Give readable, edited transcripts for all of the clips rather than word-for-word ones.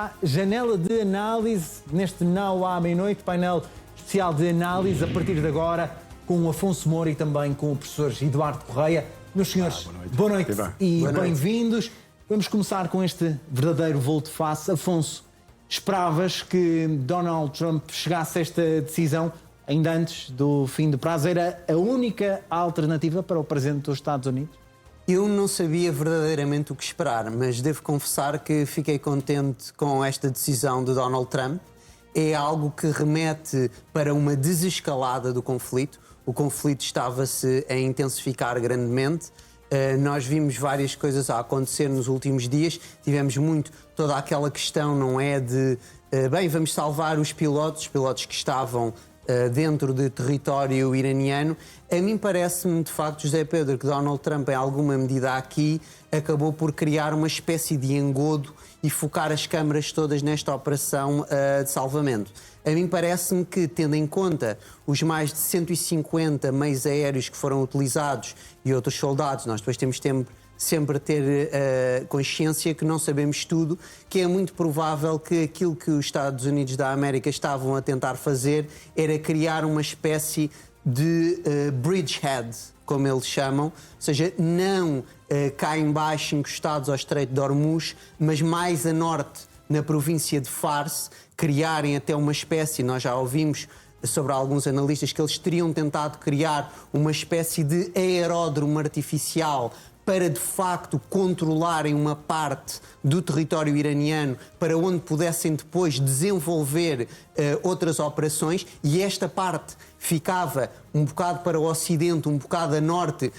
A janela de análise neste Now à meia-noite, painel especial de análise a partir de agora com o Afonso Moura e também com o professor Eduardo Correia. Meus senhores, boa noite e bem-vindos. Vamos começar com este verdadeiro volte-face. Afonso, esperavas que Donald Trump chegasse a esta decisão ainda antes do fim do prazo? Era a única alternativa para o presidente dos Estados Unidos? Eu não sabia verdadeiramente o que esperar, mas devo confessar que fiquei contente com esta decisão de Donald Trump. É algo que remete para uma desescalada do conflito. O conflito estava-se a intensificar grandemente. Nós vimos várias coisas a acontecer nos últimos dias. Tivemos muito toda aquela questão, não é, de bem, vamos salvar os pilotos que estavam dentro de território iraniano. A mim parece-me, de facto, José Pedro, que Donald Trump, em alguma medida aqui, acabou por criar uma espécie de engodo e focar as câmaras todas nesta operação de salvamento. A mim parece-me que, tendo em conta os mais de 150 meios aéreos que foram utilizados e outros soldados, nós depois temos sempre ter consciência que não sabemos tudo, que é muito provável que aquilo que os Estados Unidos da América estavam a tentar fazer era criar uma espécie de bridgehead, como eles chamam, ou seja, não cá em baixo encostados ao Estreito de Hormuz, mas mais a norte, na província de Fars, criarem até uma espécie, nós já ouvimos sobre alguns analistas que eles teriam tentado criar uma espécie de aeródromo artificial para, de facto, controlarem uma parte do território iraniano para onde pudessem depois desenvolver outras operações, e esta parte ficava um bocado para o ocidente, um bocado a norte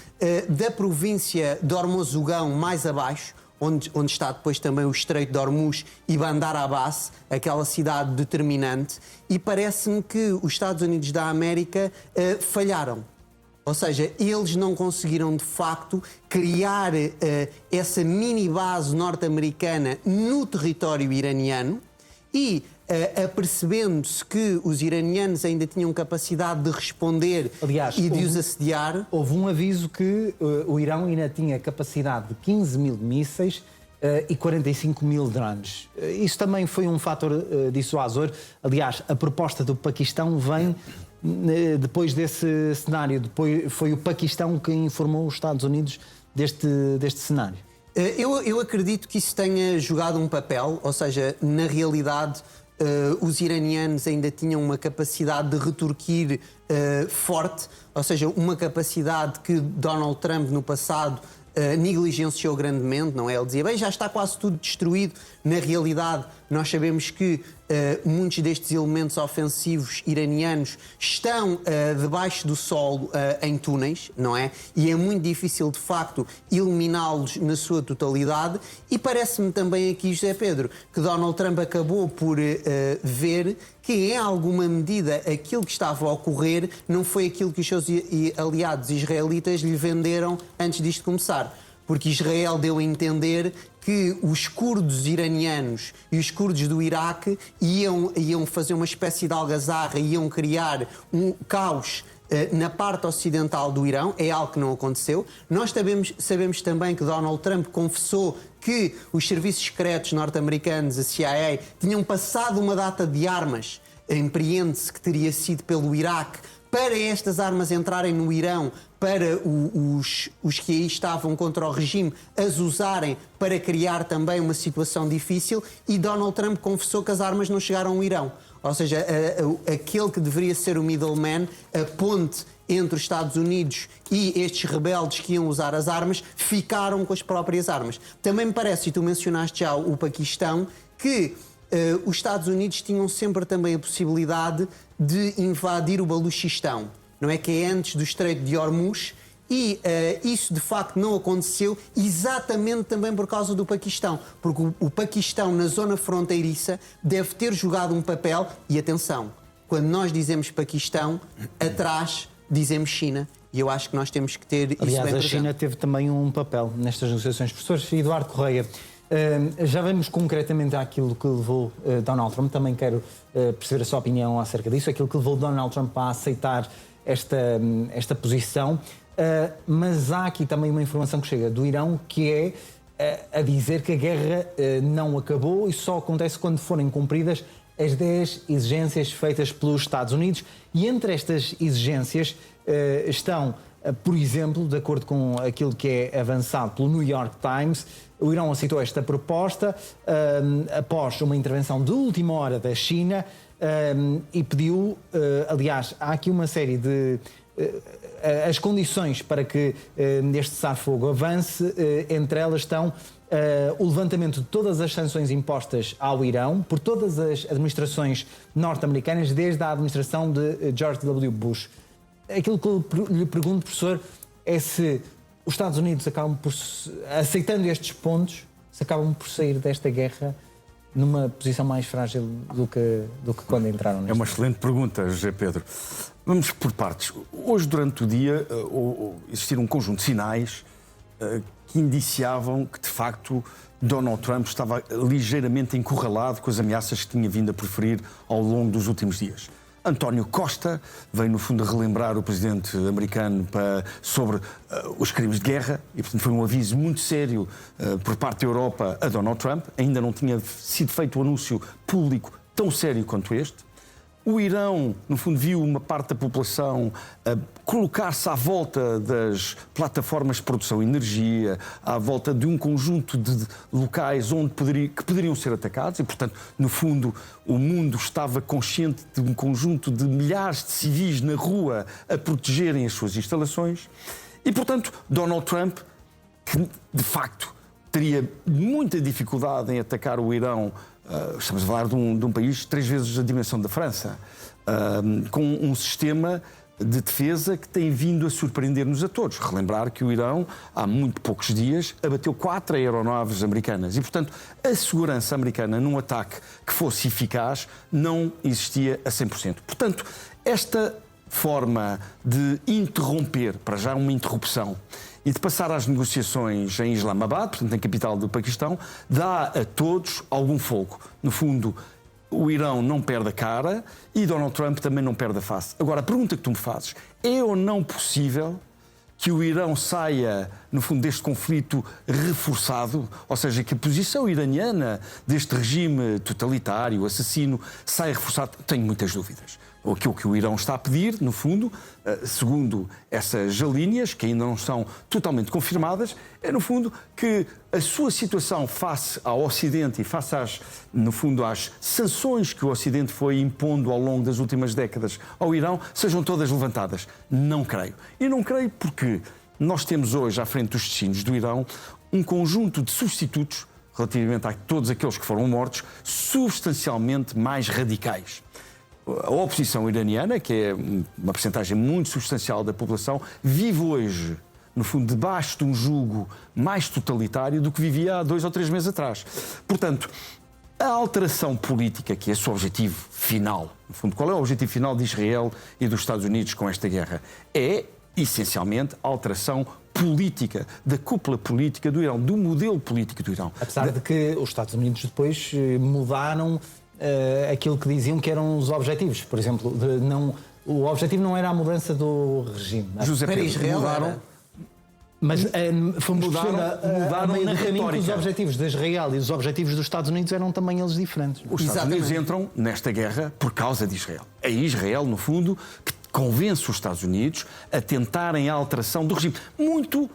da província de Hormozgan, mais abaixo, onde está depois também o Estreito de Hormuz e Bandar Abbas, aquela cidade determinante, e parece-me que os Estados Unidos da América falharam. Ou seja, eles não conseguiram, de facto, criar essa mini-base norte-americana no território iraniano e, apercebendo-se que os iranianos ainda tinham capacidade de responder, aliás, e de os assediar... Houve um aviso que o Irão ainda tinha capacidade de 15 mil mísseis e 45 mil drones. Isso também foi um fator dissuasor. Aliás, a proposta do Paquistão vem... Depois desse cenário, depois foi o Paquistão que informou os Estados Unidos deste cenário. Eu acredito que isso tenha jogado um papel, ou seja, na realidade os iranianos ainda tinham uma capacidade de retorquir forte, ou seja, uma capacidade que Donald Trump no passado negligenciou grandemente, não é? Ele dizia, bem, já está quase tudo destruído. Na realidade, nós sabemos que muitos destes elementos ofensivos iranianos estão debaixo do solo em túneis, não é? E é muito difícil, de facto, eliminá-los na sua totalidade. E parece-me também aqui, José Pedro, que Donald Trump acabou por ver que, em alguma medida, aquilo que estava a ocorrer não foi aquilo que os seus aliados israelitas lhe venderam antes disto começar. Porque Israel deu a entender que os curdos iranianos e os curdos do Iraque iam fazer uma espécie de algazarra, iam criar um caos na parte ocidental do Irão. É algo que não aconteceu. Nós sabemos também que Donald Trump confessou que os serviços secretos norte-americanos, a CIA, tinham passado uma data de armas, empreende-se que teria sido pelo Iraque, para estas armas entrarem no Irão, para os que aí estavam contra o regime as usarem para criar também uma situação difícil, e Donald Trump confessou que as armas não chegaram ao Irão. Ou seja, aquele que deveria ser o middleman, a ponte entre os Estados Unidos e estes rebeldes que iam usar as armas, ficaram com as próprias armas. Também me parece, e tu mencionaste já o Paquistão, que os Estados Unidos tinham sempre também a possibilidade de invadir o Baluchistão, não é? Que é antes do Estreito de Hormuz, e isso de facto não aconteceu exatamente também por causa do Paquistão, porque o Paquistão na zona fronteiriça deve ter jogado um papel, e atenção, quando nós dizemos Paquistão, atrás dizemos China, e eu acho que nós temos que ter isso bem presente. Aliás, a China teve também um papel nestas negociações. Professor Eduardo Correia, já vamos concretamente àquilo que levou Donald Trump. Também quero perceber a sua opinião acerca disso, aquilo que levou Donald Trump a aceitar esta posição. Mas há aqui também uma informação que chega do Irão, que é a dizer que a guerra não acabou e só acontece quando forem cumpridas as 10 exigências feitas pelos Estados Unidos. E entre estas exigências estão, por exemplo, de acordo com aquilo que é avançado pelo New York Times, o Irão aceitou esta proposta após uma intervenção de última hora da China e pediu, aliás, há aqui uma série de... as condições para que este cessar-fogo avance, entre elas estão o levantamento de todas as sanções impostas ao Irão por todas as administrações norte-americanas, desde a administração de George W. Bush. Aquilo que eu lhe pergunto, professor, é se os Estados Unidos acabam por, aceitando estes pontos, se acabam por sair desta guerra numa posição mais frágil do que quando entraram nesta. É uma excelente pergunta, José Pedro. Vamos por partes. Hoje, durante o dia, existiram um conjunto de sinais que indiciavam que, de facto, Donald Trump estava ligeiramente encurralado com as ameaças que tinha vindo a proferir ao longo dos últimos dias. António Costa veio, no fundo, a relembrar o presidente americano sobre os crimes de guerra e, portanto, foi um aviso muito sério por parte da Europa a Donald Trump. Ainda não tinha sido feito um anúncio público tão sério quanto este. O Irão, no fundo, viu uma parte da população colocar-se à volta das plataformas de produção de energia, à volta de um conjunto de locais que poderiam ser atacados e, portanto, no fundo, o mundo estava consciente de um conjunto de milhares de civis na rua a protegerem as suas instalações. E, portanto, Donald Trump, que de facto teria muita dificuldade em atacar o Irão, estamos a falar de um país 3 vezes a dimensão da França, com um sistema de defesa que tem vindo a surpreender-nos a todos. Relembrar que o Irão, há muito poucos dias, abateu 4 aeronaves americanas e, portanto, a segurança americana num ataque que fosse eficaz não existia a 100%. Portanto, esta forma de interromper, para já uma interrupção, e de passar às negociações em Islamabad, portanto, na capital do Paquistão, dá a todos algum fogo. No fundo, o Irão não perde a cara e Donald Trump também não perde a face. Agora, a pergunta que tu me fazes, é ou não possível que o Irão saia, no fundo, deste conflito reforçado, ou seja, que a posição iraniana deste regime totalitário, assassino, saia reforçado? Tenho muitas dúvidas. Aquilo que o Irão está a pedir, no fundo, segundo essas linhas, que ainda não são totalmente confirmadas, é, no fundo, que a sua situação face ao Ocidente e face, no fundo, às sanções que o Ocidente foi impondo ao longo das últimas décadas ao Irão, sejam todas levantadas. Não creio. E não creio porque nós temos hoje, à frente dos destinos do Irão, um conjunto de substitutos, relativamente a todos aqueles que foram mortos, substancialmente mais radicais. A oposição iraniana, que é uma percentagem muito substancial da população, vive hoje, no fundo, debaixo de um jugo mais totalitário do que vivia há 2 ou 3 meses atrás. Portanto, a alteração política, que é esse o objetivo final, no fundo, qual é o objetivo final de Israel e dos Estados Unidos com esta guerra? É, essencialmente, a alteração política, da cúpula política do Irão, do modelo político do Irão. Apesar de que os Estados Unidos depois mudaram aquilo que diziam que eram os objetivos. Por exemplo, o objetivo não era a mudança do regime. José Pedro, para Israel mudaram. Mas fomos mudaram na na caminho que os retórica. objetivos de Israel e os objetivos dos Estados Unidos eram também eles diferentes. Os Estados Unidos entram nesta guerra por causa de Israel. É Israel, no fundo, que convence os Estados Unidos a tentarem a alteração do regime. Muito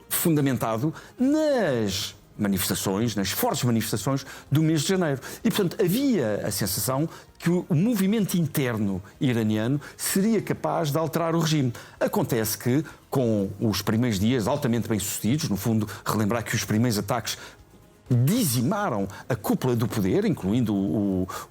fundamentado nas manifestações, nas fortes manifestações do mês de janeiro. E, portanto, havia a sensação que o movimento interno iraniano seria capaz de alterar o regime. Acontece que, com os primeiros dias altamente bem-sucedidos, no fundo, relembrar que os primeiros ataques dizimaram a cúpula do poder, incluindo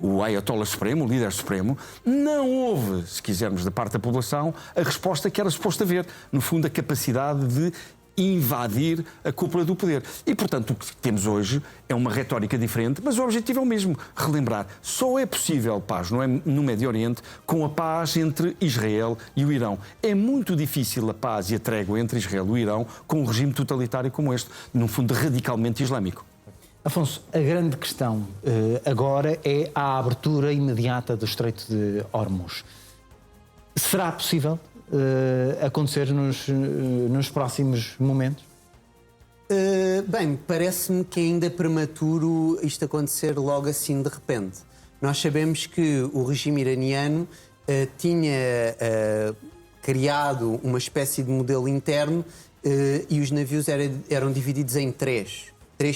o Ayatollah Supremo, o líder supremo, não houve, se quisermos, da parte da população, a resposta que era suposto haver. No fundo, a capacidade de invadir a cúpula do poder. E, portanto, o que temos hoje é uma retórica diferente, mas o objetivo é o mesmo. Relembrar, só é possível paz no Médio Oriente com a paz entre Israel e o Irão. É muito difícil a paz e a trégua entre Israel e o Irão com um regime totalitário como este, num fundo radicalmente islâmico. Afonso, a grande questão agora é a abertura imediata do Estreito de Hormuz. Será possível acontecer nos próximos momentos? Bem, parece-me que é ainda prematuro isto acontecer logo assim de repente. Nós sabemos que o regime iraniano tinha criado uma espécie de modelo interno e os navios eram divididos em três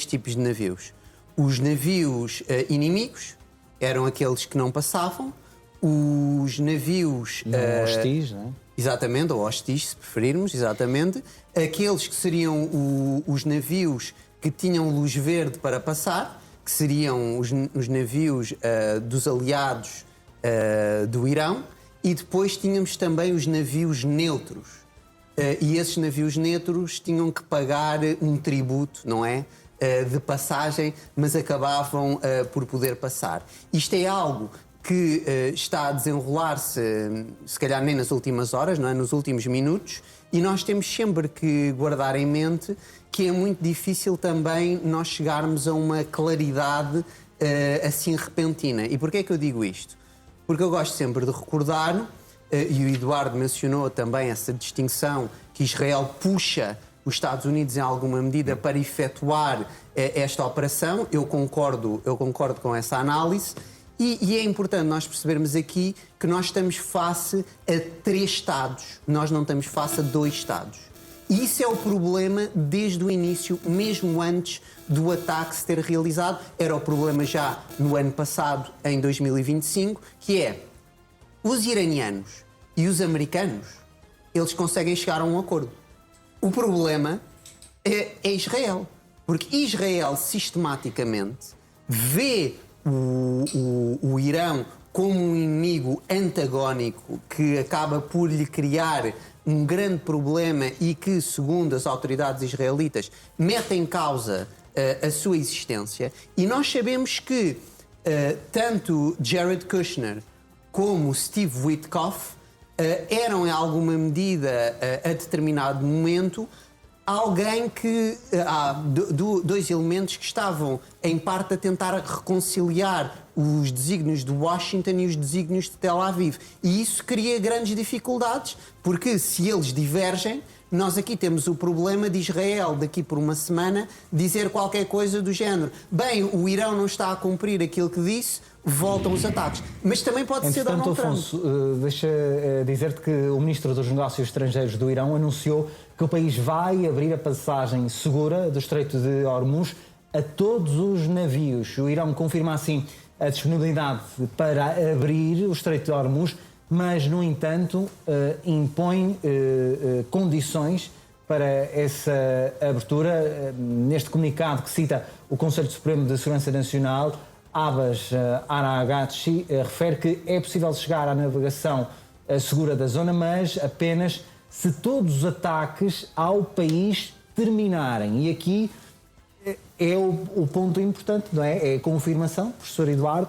tipos de navios. Os navios inimigos eram aqueles que não passavam, os navios... hostis, não é? Exatamente, ou hostis, se preferirmos, exatamente. Aqueles que seriam os navios que tinham luz verde para passar, que seriam os navios dos aliados do Irão, e depois tínhamos também os navios neutros. E esses navios neutros tinham que pagar um tributo, não é? De passagem, mas acabavam por poder passar. Isto é algo que está a desenrolar-se, se calhar nem nas últimas horas, não é? Nos últimos minutos, e nós temos sempre que guardar em mente que é muito difícil também nós chegarmos a uma claridade assim repentina. E porquê é que eu digo isto? Porque eu gosto sempre de recordar, e o Eduardo mencionou também essa distinção, que Israel puxa os Estados Unidos em alguma medida para efetuar esta operação. Eu concordo com essa análise. E é importante nós percebermos aqui que nós estamos face a 3 Estados, nós não estamos face a 2 Estados. E isso é o problema desde o início, mesmo antes do ataque se ter realizado. Era o problema já no ano passado, em 2025, que é os iranianos e os americanos, eles conseguem chegar a um acordo. O problema é Israel, porque Israel sistematicamente vê o Irão como um inimigo antagónico que acaba por lhe criar um grande problema e que, segundo as autoridades israelitas, mete em causa a sua existência. E nós sabemos que tanto Jared Kushner como Steve Witkoff eram, em alguma medida, a determinado momento, alguém que... Há dois elementos que estavam, em parte, a tentar reconciliar os desígnios de Washington e os desígnios de Tel Aviv. E isso cria grandes dificuldades, porque se eles divergem, nós aqui temos o problema de Israel, daqui por uma semana, dizer qualquer coisa do género. Bem, o Irão não está a cumprir aquilo que disse, voltam os ataques. Mas também pode ser Donald Trump. Afonso, deixa dizer-te que o Ministro dos Negócios Estrangeiros do Irão anunciou que o país vai abrir a passagem segura do Estreito de Hormuz a todos os navios. O Irão confirma assim a disponibilidade para abrir o Estreito de Hormuz, mas, no entanto, impõe condições para essa abertura. Neste comunicado que cita o Conselho Supremo de Segurança Nacional, Abbas Araghchi refere que é possível chegar à navegação segura da zona, mas apenas se todos os ataques ao país terminarem. E aqui é o ponto importante, não é? É a confirmação, professor Eduardo,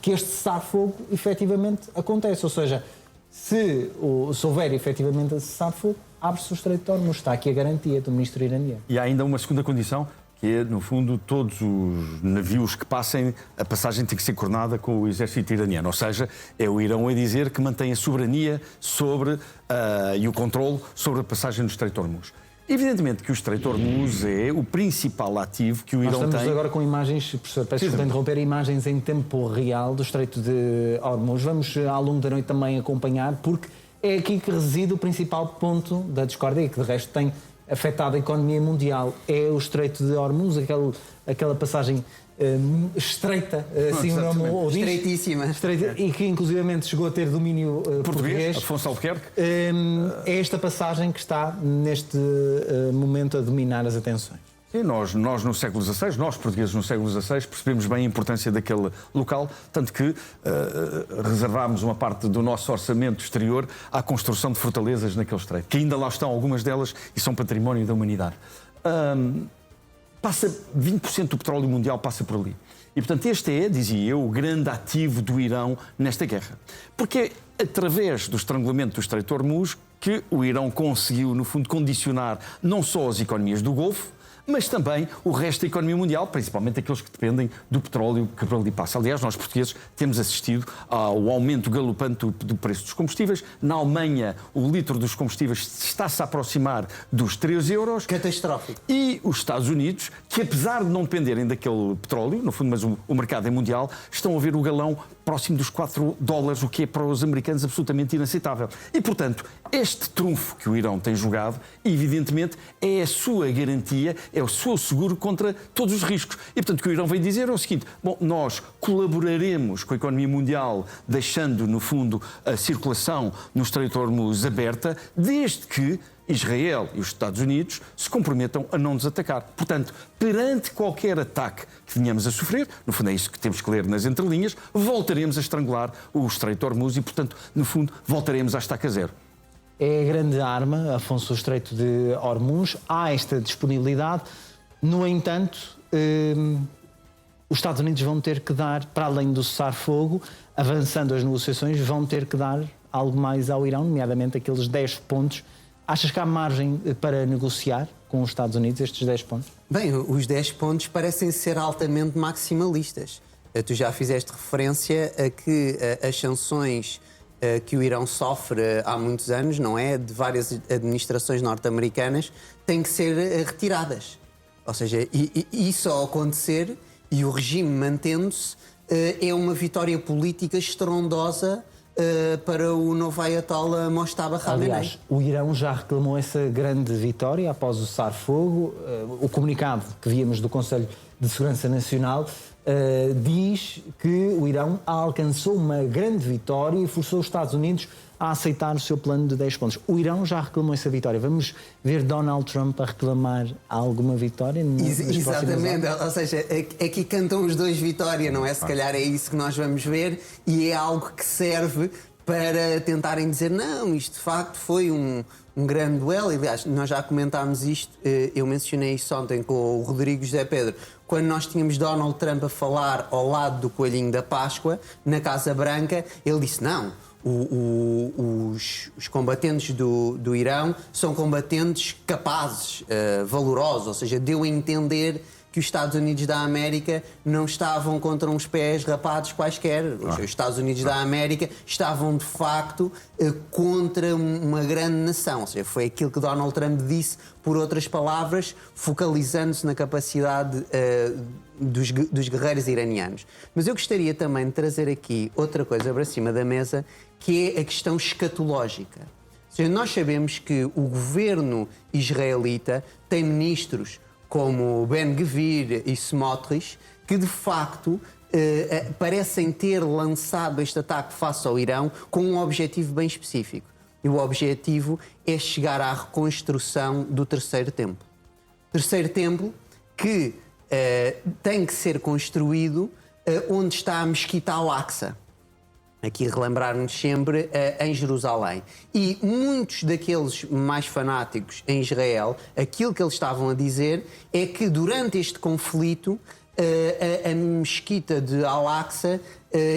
que este cessar-fogo efetivamente acontece. Ou seja, se houver efetivamente a cessar-fogo, abre-se o Estreito de Hormuz. Está aqui a garantia do ministro iraniano. E há ainda uma segunda condição, que é, no fundo, todos os navios que passem, a passagem tem que ser coordenada com o exército iraniano. Ou seja, é o Irão a dizer que mantém a soberania sobre e o controle sobre a passagem do Estreito de Hormuz. Evidentemente que o Estreito de Hormuz é o principal ativo que o Irão tem. Nós estamos agora com imagens, professor, peço desculpa interromper, imagens em tempo real do Estreito de Hormuz. Vamos, ao longo da noite, também acompanhar, porque é aqui que reside o principal ponto da discórdia e que, de resto, tem afetado a economia mundial. É o Estreito de Hormuz, aquela passagem estreita, assim o nome o diz. Estreitíssima. E que, inclusivamente, chegou a ter domínio português. Afonso Albuquerque. É esta passagem que está, neste momento, a dominar as atenções. Sim, nós no século XVI, nós portugueses no século XVI, percebemos bem a importância daquele local, tanto que reservámos uma parte do nosso orçamento exterior à construção de fortalezas naquele estreito, que ainda lá estão, algumas delas, e são património da humanidade. Passa 20% do petróleo mundial passa por ali. E, portanto, este é, dizia eu, o grande ativo do Irão nesta guerra. Porque é através do estrangulamento do Estreito de Hormuz que o Irão conseguiu, no fundo, condicionar não só as economias do Golfo, mas também o resto da economia mundial, principalmente aqueles que dependem do petróleo que por ali passa. Aliás, nós portugueses temos assistido ao aumento galopante do preço dos combustíveis. Na Alemanha, o litro dos combustíveis está-se a aproximar dos 3 euros. Catastrófico. E os Estados Unidos, que apesar de não dependerem daquele petróleo, no fundo, mas o mercado é mundial, estão a ver o galão próximo dos 4 dólares, o que é para os americanos absolutamente inaceitável. E, portanto, este trunfo que o Irão tem jogado, evidentemente, é a sua garantia, é o seu seguro contra todos os riscos. E, portanto, o que o Irão vem dizer é o seguinte: bom, nós colaboraremos com a economia mundial, deixando, no fundo, a circulação no Estreito de Hormuz aberta, desde que Israel e os Estados Unidos se comprometam a não nos atacar. Portanto, perante qualquer ataque que venhamos a sofrer, no fundo é isso que temos que ler nas entrelinhas, voltaremos a estrangular o Estreito de Hormuz e, portanto, no fundo, voltaremos à estaca zero. É a grande arma, Afonso, o Estreito de Hormuz. Há esta disponibilidade. No entanto, os Estados Unidos vão ter que dar, para além do cessar-fogo, avançando as negociações, vão ter que dar algo mais ao Irão, nomeadamente aqueles 10 pontos. Achas que há margem para negociar com os Estados Unidos estes 10 pontos? Bem, os 10 pontos parecem ser altamente maximalistas. Tu já fizeste referência a que as sanções que o Irão sofre há muitos anos, não é? De várias administrações norte-americanas, têm que ser retiradas. Ou seja, isso ao acontecer e o regime mantendo-se, é uma vitória política estrondosa para o novo Ayatollah Mojtaba Khamenei. Aliás, o Irão já reclamou essa grande vitória após o cessar-fogo. O comunicado que víamos do Conselho de Segurança Nacional diz que o Irão alcançou uma grande vitória e forçou os Estados Unidos a aceitar o seu plano de 10 pontos. O Irão já reclamou essa vitória. Vamos ver Donald Trump a reclamar alguma vitória? Exatamente, ou seja, aqui cantam os dois vitória, não é? Se calhar é isso que nós vamos ver e é algo que serve para tentarem dizer não, isto de facto foi um grande duelo. Aliás, nós já comentámos isto, eu mencionei isso ontem com o Rodrigo José Pedro, quando nós tínhamos Donald Trump a falar ao lado do Coelhinho da Páscoa, na Casa Branca, ele disse não, os combatentes do Irão são combatentes capazes, valorosos, ou seja, deu a entender que os Estados Unidos da América não estavam contra uns pés rapados quaisquer. Os Estados Unidos da América estavam, de facto, contra uma grande nação. Ou seja, foi aquilo que Donald Trump disse, por outras palavras, focalizando-se na capacidade dos guerreiros iranianos. Mas eu gostaria também de trazer aqui outra coisa para cima da mesa, que é a questão escatológica. Ou seja, nós sabemos que o governo israelita tem ministros como Ben-Gvir e Smotrich, que de facto parecem ter lançado este ataque face ao Irão com um objetivo bem específico. E o objetivo é chegar à reconstrução do Terceiro Templo. Terceiro Templo que tem que ser construído onde está a Mesquita Al-Aqsa. Aqui relembrar-nos sempre em Jerusalém. E muitos daqueles mais fanáticos em Israel, aquilo que eles estavam a dizer é que durante este conflito a mesquita de Al-Aqsa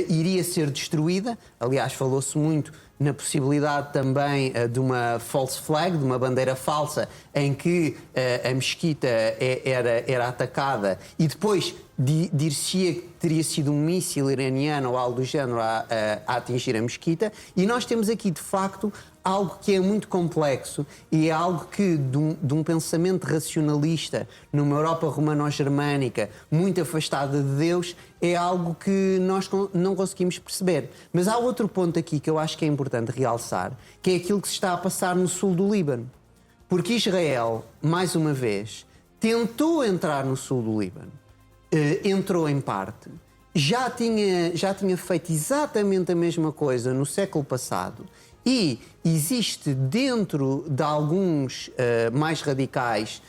iria ser destruída. Aliás, falou-se muito na possibilidade também de uma false flag, de uma bandeira falsa, em que a mesquita era atacada e depois dir-se-ia que teria sido um míssil iraniano ou algo do género a atingir a mesquita. E nós temos aqui, de facto, algo que é muito complexo e é algo que, de um pensamento racionalista numa Europa romano-germânica muito afastada de Deus, é algo que nós não conseguimos perceber. Mas há outro ponto aqui que eu acho que é importante realçar, que é aquilo que se está a passar no sul do Líbano. Porque Israel, mais uma vez, tentou entrar no sul do Líbano, entrou em parte, já tinha feito exatamente a mesma coisa no século passado e existe dentro de alguns mais radicais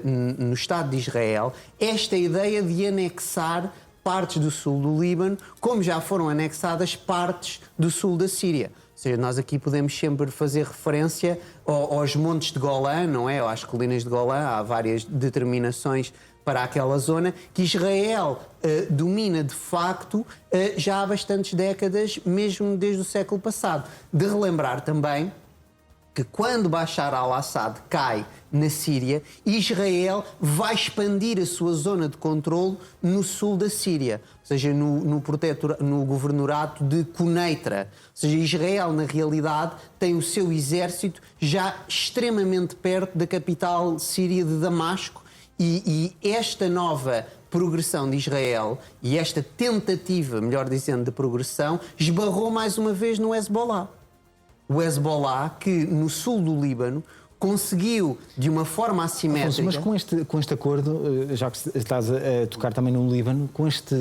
no Estado de Israel esta ideia de anexar partes do sul do Líbano, como já foram anexadas partes do sul da Síria. Ou seja, nós aqui podemos sempre fazer referência aos montes de Golã, não é? Ou às colinas de Golã, há várias determinações para aquela zona, que Israel domina de facto já há bastantes décadas, mesmo desde o século passado. De relembrar também que quando Bashar al-Assad cai na Síria, Israel vai expandir a sua zona de controle no sul da Síria, ou seja, no governorato de Quneitra. Ou seja, Israel, na realidade, tem o seu exército já extremamente perto da capital síria de Damasco, e esta nova progressão de Israel e esta tentativa, melhor dizendo, de progressão, esbarrou mais uma vez no Hezbollah. O Hezbollah, que no sul do Líbano conseguiu, de uma forma assimétrica... Afonso, mas com este acordo, já que estás a tocar também no Líbano, com este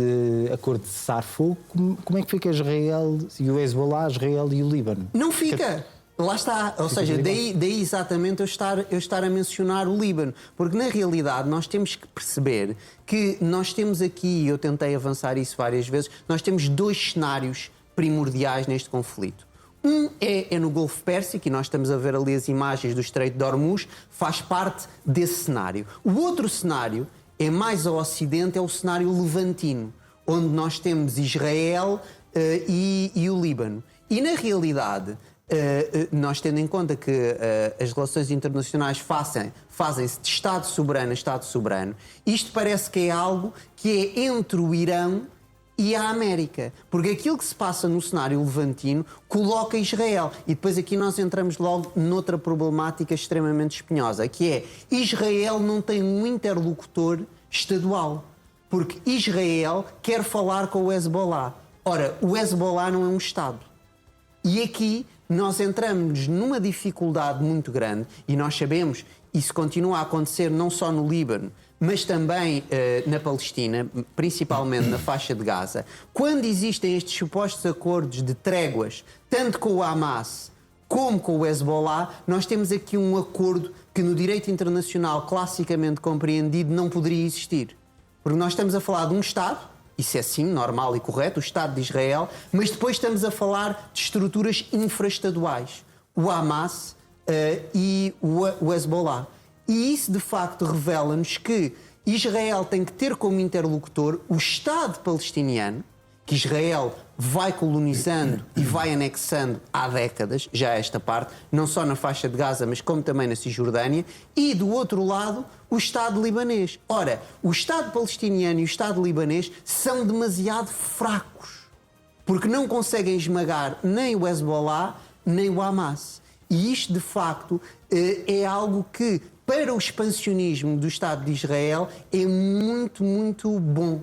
acordo de cessar-fogo, como é que fica Israel e o Hezbollah, Israel e o Líbano? Não fica! Lá está, ou seja, daí exatamente eu estar a mencionar o Líbano, porque na realidade nós temos que perceber que nós temos aqui, e eu tentei avançar isso várias vezes, nós temos dois cenários primordiais neste conflito. Um é no Golfo Pérsico, e nós estamos a ver ali as imagens do Estreito de Hormuz, faz parte desse cenário. O outro cenário é mais ao ocidente, é o cenário levantino, onde nós temos Israel e o Líbano. E na realidade, nós tendo em conta que as relações internacionais fazem-se de Estado soberano a Estado soberano, isto parece que é algo que é entre o Irão e a América, porque aquilo que se passa no cenário levantino coloca Israel, e depois aqui nós entramos logo noutra problemática extremamente espinhosa, que é Israel não tem um interlocutor estadual, porque Israel quer falar com o Hezbollah. Ora, o Hezbollah não é um Estado. E aqui nós entramos numa dificuldade muito grande, e nós sabemos, isso continua a acontecer não só no Líbano, mas também na Palestina, principalmente na faixa de Gaza. Quando existem estes supostos acordos de tréguas, tanto com o Hamas como com o Hezbollah, nós temos aqui um acordo que no direito internacional classicamente compreendido não poderia existir. Porque nós estamos a falar de um Estado, isso é sim, normal e correto, o Estado de Israel, mas depois estamos a falar de estruturas infraestaduais, o Hamas e o Hezbollah. E isso, de facto, revela-nos que Israel tem que ter como interlocutor o Estado palestiniano, que Israel vai colonizando e vai anexando há décadas, já esta parte, não só na faixa de Gaza, mas como também na Cisjordânia, e, do outro lado, o Estado libanês. Ora, o Estado palestiniano e o Estado libanês são demasiado fracos, porque não conseguem esmagar nem o Hezbollah, nem o Hamas. E isto, de facto, é algo que, para o expansionismo do Estado de Israel, é muito, muito bom.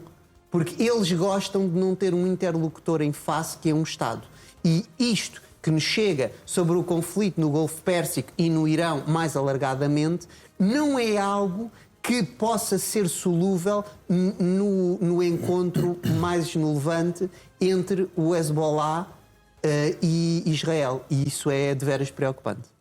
Porque eles gostam de não ter um interlocutor em face, que é um Estado. E isto que nos chega sobre o conflito no Golfo Pérsico e no Irão, mais alargadamente, não é algo que possa ser solúvel no encontro mais no Levante entre o Hezbollah e Israel. E isso é de veras preocupante.